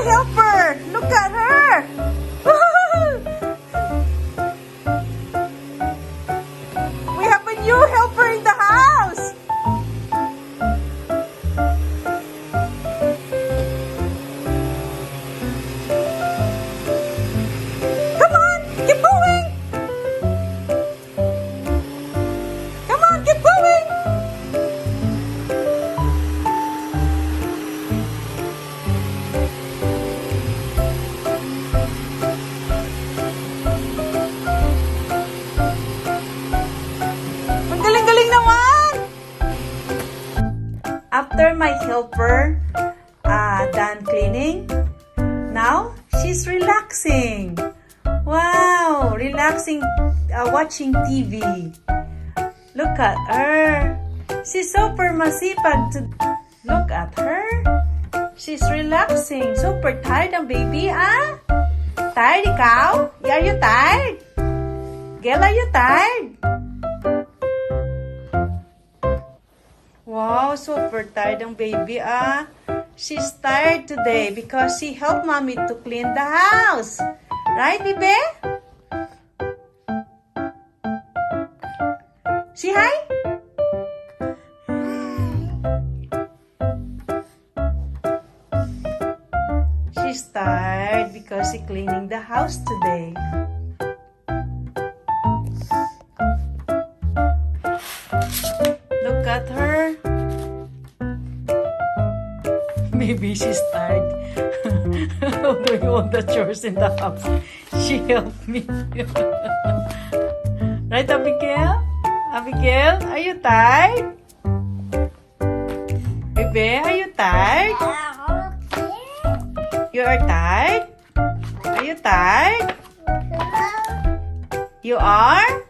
helper! Look at her! We have a new helper in the house! Come on! Keep going! Come on, keep going! Ang galing-galing naman! After my helper done cleaning, now she's relaxing. Wow, relaxing, watching TV. Look at her. She's super masipag to look at her. She's relaxing. Super tired ang baby, ah? Tired ikaw? Are you tired? Gail, are you tired? Wow, super tired ang baby, ah? She's tired today because she helped mommy to clean the house. Right, baby? Say hi. She's tired because she's cleaning the house today. Look at her. Maybe she's tired doing all the chores in the house. She helped me. Right, Abigail? Abigail, are you tired? Baby, are you tired? You are tired? Are you tired? You are?